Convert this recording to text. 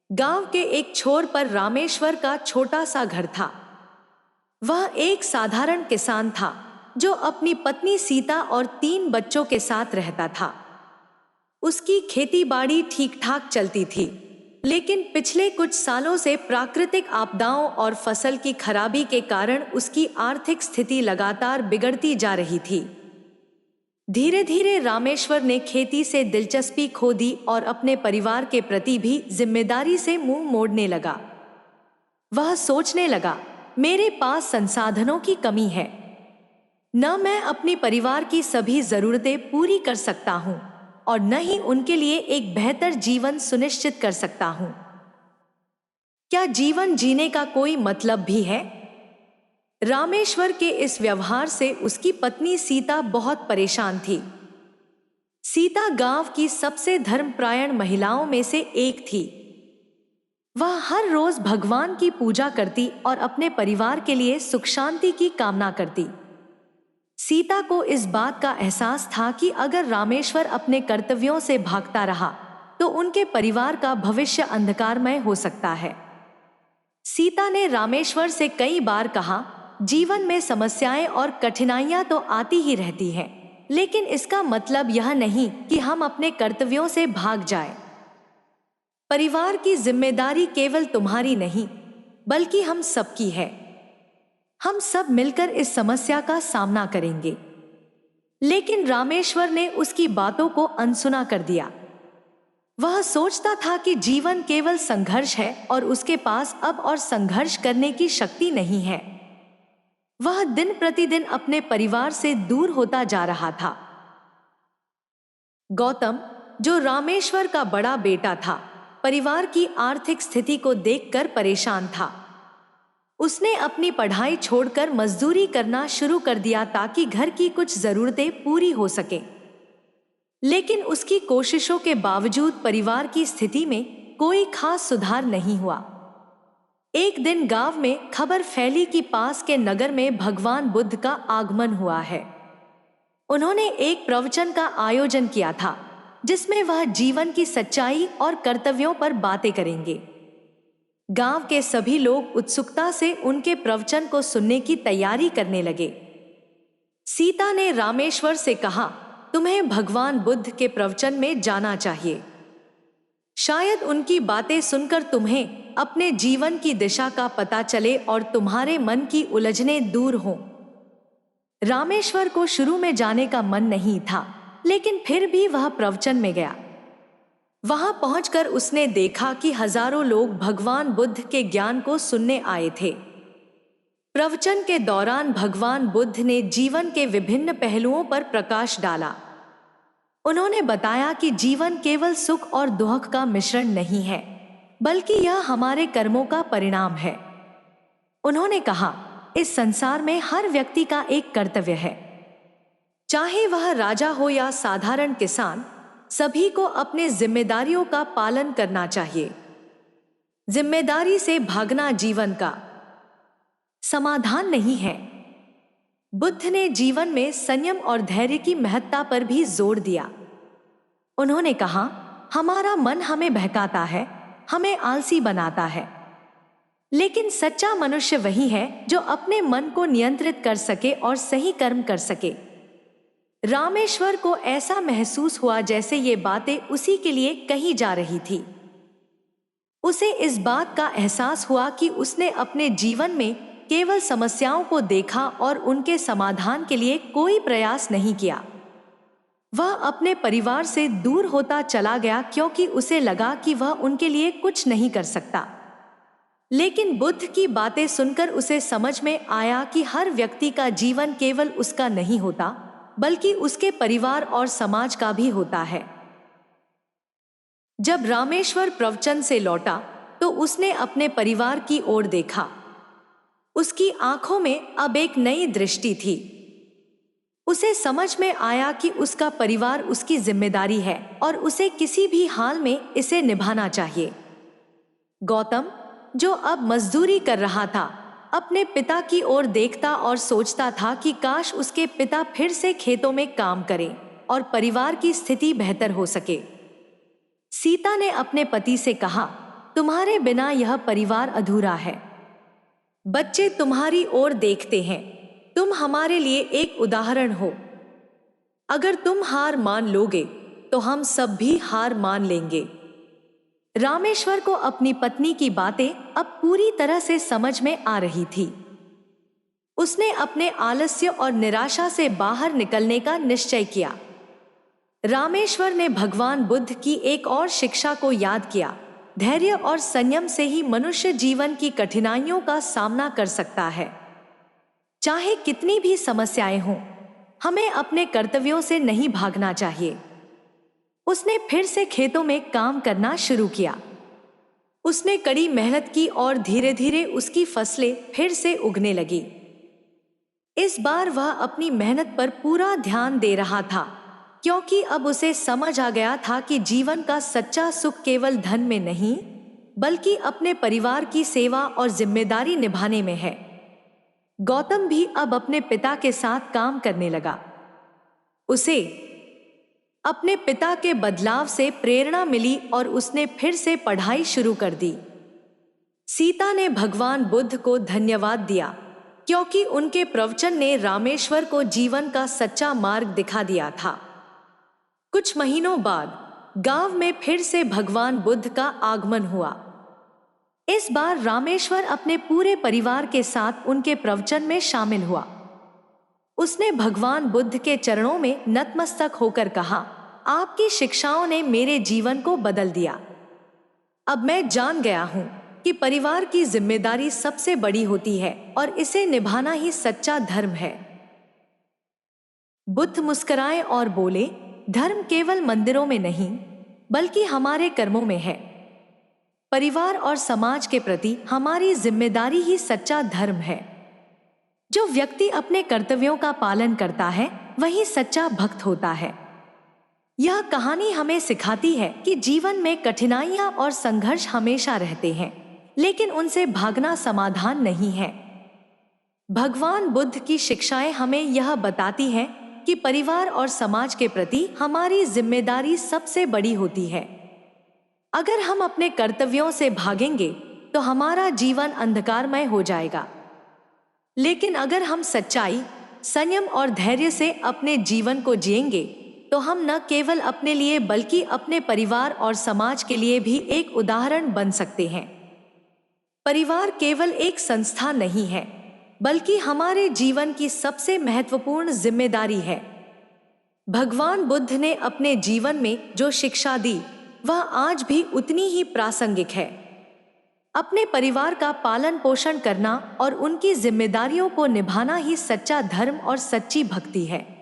गांव के एक छोर पर रामेश्वर का छोटा सा घर था। वह एक साधारण किसान था जो अपनी पत्नी सीता और 3 बच्चों के साथ रहता था। उसकी खेती बाड़ी ठीक ठाक चलती थी, लेकिन पिछले कुछ सालों से प्राकृतिक आपदाओं और फसल की खराबी के कारण उसकी आर्थिक स्थिति लगातार बिगड़ती जा रही थी। धीरे धीरे रामेश्वर ने खेती से दिलचस्पी खो दी और अपने परिवार के प्रति भी जिम्मेदारी से मुंह मोड़ने लगा। वह सोचने लगा, मेरे पास संसाधनों की कमी है, न मैं अपने परिवार की सभी जरूरतें पूरी कर सकता हूं और न ही उनके लिए एक बेहतर जीवन सुनिश्चित कर सकता हूं। क्या जीवन जीने का कोई मतलब भी है? रामेश्वर के इस व्यवहार से उसकी पत्नी सीता बहुत परेशान थी। सीता गांव की सबसे धर्मपरायण महिलाओं में से एक थी। वह हर रोज भगवान की पूजा करती और अपने परिवार के लिए सुख शांति की कामना करती। सीता को इस बात का एहसास था कि अगर रामेश्वर अपने कर्तव्यों से भागता रहा तो उनके परिवार का भविष्य अंधकारमय हो सकता है। सीता ने रामेश्वर से कई बार कहा, जीवन में समस्याएं और कठिनाइयां तो आती ही रहती हैं, लेकिन इसका मतलब यह नहीं कि हम अपने कर्तव्यों से भाग जाएं। परिवार की जिम्मेदारी केवल तुम्हारी नहीं, बल्कि हम सबकी है। हम सब मिलकर इस समस्या का सामना करेंगे। लेकिन रामेश्वर ने उसकी बातों को अनसुना कर दिया। वह सोचता था कि जीवन केवल संघर्ष है और उसके पास अब और संघर्ष करने की शक्ति नहीं है। वह दिन प्रतिदिन अपने परिवार से दूर होता जा रहा था। गौतम, जो रामेश्वर का बड़ा बेटा था, परिवार की आर्थिक स्थिति को देखकर परेशान था। उसने अपनी पढ़ाई छोड़कर मजदूरी करना शुरू कर दिया ताकि घर की कुछ जरूरतें पूरी हो सकें। लेकिन उसकी कोशिशों के बावजूद परिवार की स्थिति में कोई खास सुधार नहीं हुआ। एक दिन गांव में खबर फैली कि पास के नगर में भगवान बुद्ध का आगमन हुआ है। उन्होंने एक प्रवचन का आयोजन किया था जिसमें वह जीवन की सच्चाई और कर्तव्यों पर बातें करेंगे। गांव के सभी लोग उत्सुकता से उनके प्रवचन को सुनने की तैयारी करने लगे। सीता ने रामेश्वर से कहा, तुम्हें भगवान बुद्ध के प्रवचन में जाना चाहिए। शायद उनकी बातें सुनकर तुम्हें अपने जीवन की दिशा का पता चले और तुम्हारे मन की उलझनें दूर हों। रामेश्वर को शुरू में जाने का मन नहीं था, लेकिन फिर भी वह प्रवचन में गया। वहां पहुंचकर उसने देखा कि हजारों लोग भगवान बुद्ध के ज्ञान को सुनने आए थे। प्रवचन के दौरान भगवान बुद्ध ने जीवन के विभिन्न पहलुओं पर प्रकाश डाला। उन्होंने बताया कि जीवन केवल सुख और दुख का मिश्रण नहीं है, बल्कि यह हमारे कर्मों का परिणाम है। उन्होंने कहा, इस संसार में हर व्यक्ति का एक कर्तव्य है। चाहे वह राजा हो या साधारण किसान, सभी को अपने जिम्मेदारियों का पालन करना चाहिए। जिम्मेदारी से भागना जीवन का समाधान नहीं है। बुद्ध ने जीवन में संयम और धैर्य की महत्ता पर भी जोर दिया। उन्होंने कहा, हमारा मन हमें बहकाता है, हमें आलसी बनाता है, लेकिन सच्चा मनुष्य वही है जो अपने मन को नियंत्रित कर सके और सही कर्म कर सके। रामेश्वर को ऐसा महसूस हुआ जैसे ये बातें उसी के लिए कही जा रही थी। उसे इस बात का एहसास हुआ कि उसने अपने जीवन में केवल समस्याओं को देखा और उनके समाधान के लिए कोई प्रयास नहीं किया। वह अपने परिवार से दूर होता चला गया क्योंकि उसे लगा कि वह उनके लिए कुछ नहीं कर सकता। लेकिन बुद्ध की बातें सुनकर उसे समझ में आया कि हर व्यक्ति का जीवन केवल उसका नहीं होता, बल्कि उसके परिवार और समाज का भी होता है। जब रामेश्वर प्रवचन से लौटा तो उसने अपने परिवार की ओर देखा। उसकी आंखों में अब एक नई दृष्टि थी। उसे समझ में आया कि उसका परिवार उसकी जिम्मेदारी है और उसे किसी भी हाल में इसे निभाना चाहिए। गौतम, जो अब मजदूरी कर रहा था, अपने पिता की ओर देखता और सोचता था कि काश उसके पिता फिर से खेतों में काम करें और परिवार की स्थिति बेहतर हो सके। सीता ने अपने पति से कहा, तुम्हारे बिना यह परिवार अधूरा है। बच्चे तुम्हारी ओर देखते हैं। तुम हमारे लिए एक उदाहरण हो। अगर तुम हार मान लोगे तो हम सब भी हार मान लेंगे। रामेश्वर को अपनी पत्नी की बातें अब पूरी तरह से समझ में आ रही थी। उसने अपने आलस्य और निराशा से बाहर निकलने का निश्चय किया। रामेश्वर ने भगवान बुद्ध की एक और शिक्षा को याद किया। धैर्य और संयम से ही मनुष्य जीवन की कठिनाइयों का सामना कर सकता है। चाहे कितनी भी समस्याएं हों, हमें अपने कर्तव्यों से नहीं भागना चाहिए। उसने फिर से खेतों में काम करना शुरू किया। उसने कड़ी मेहनत की और धीरे धीरे उसकी फसलें फिर से उगने लगी। इस बार वह अपनी मेहनत पर पूरा ध्यान दे रहा था, क्योंकि अब उसे समझ आ गया था कि जीवन का सच्चा सुख केवल धन में नहीं, बल्कि अपने परिवार की सेवा और जिम्मेदारी निभाने में है। गौतम भी अब अपने पिता के साथ काम करने लगा। उसे अपने पिता के बदलाव से प्रेरणा मिली और उसने फिर से पढ़ाई शुरू कर दी। सीता ने भगवान बुद्ध को धन्यवाद दिया, क्योंकि उनके प्रवचन ने रामेश्वर को जीवन का सच्चा मार्ग दिखा दिया था। कुछ महीनों बाद गांव में फिर से भगवान बुद्ध का आगमन हुआ। इस बार रामेश्वर अपने पूरे परिवार के साथ उनके प्रवचन में शामिल हुआ। उसने भगवान बुद्ध के चरणों में नतमस्तक होकर कहा, आपकी शिक्षाओं ने मेरे जीवन को बदल दिया। अब मैं जान गया हूं कि परिवार की जिम्मेदारी सबसे बड़ी होती है और इसे निभाना ही सच्चा धर्म है। बुद्ध मुस्कुराए और बोले, धर्म केवल मंदिरों में नहीं, बल्कि हमारे कर्मों में है। परिवार और समाज के प्रति हमारी जिम्मेदारी ही सच्चा धर्म है। जो व्यक्ति अपने कर्तव्यों का पालन करता है, वही सच्चा भक्त होता है। यह कहानी हमें सिखाती है कि जीवन में कठिनाइयां और संघर्ष हमेशा रहते हैं, लेकिन उनसे भागना समाधान नहीं है। भगवान बुद्ध की शिक्षाएं हमें यह बताती हैं कि परिवार और समाज के प्रति हमारी जिम्मेदारी सबसे बड़ी होती है। अगर हम अपने कर्तव्यों से भागेंगे तो हमारा जीवन अंधकारमय हो जाएगा, लेकिन अगर हम सच्चाई, संयम और धैर्य से अपने जीवन को जिएंगे तो हम न केवल अपने लिए बल्कि अपने परिवार और समाज के लिए भी एक उदाहरण बन सकते हैं। परिवार केवल एक संस्था नहीं है, बल्कि हमारे जीवन की सबसे महत्वपूर्ण जिम्मेदारी है। भगवान बुद्ध ने अपने जीवन में जो शिक्षा दी, वह आज भी उतनी ही प्रासंगिक है। अपने परिवार का पालन पोषण करना और उनकी जिम्मेदारियों को निभाना ही सच्चा धर्म और सच्ची भक्ति है।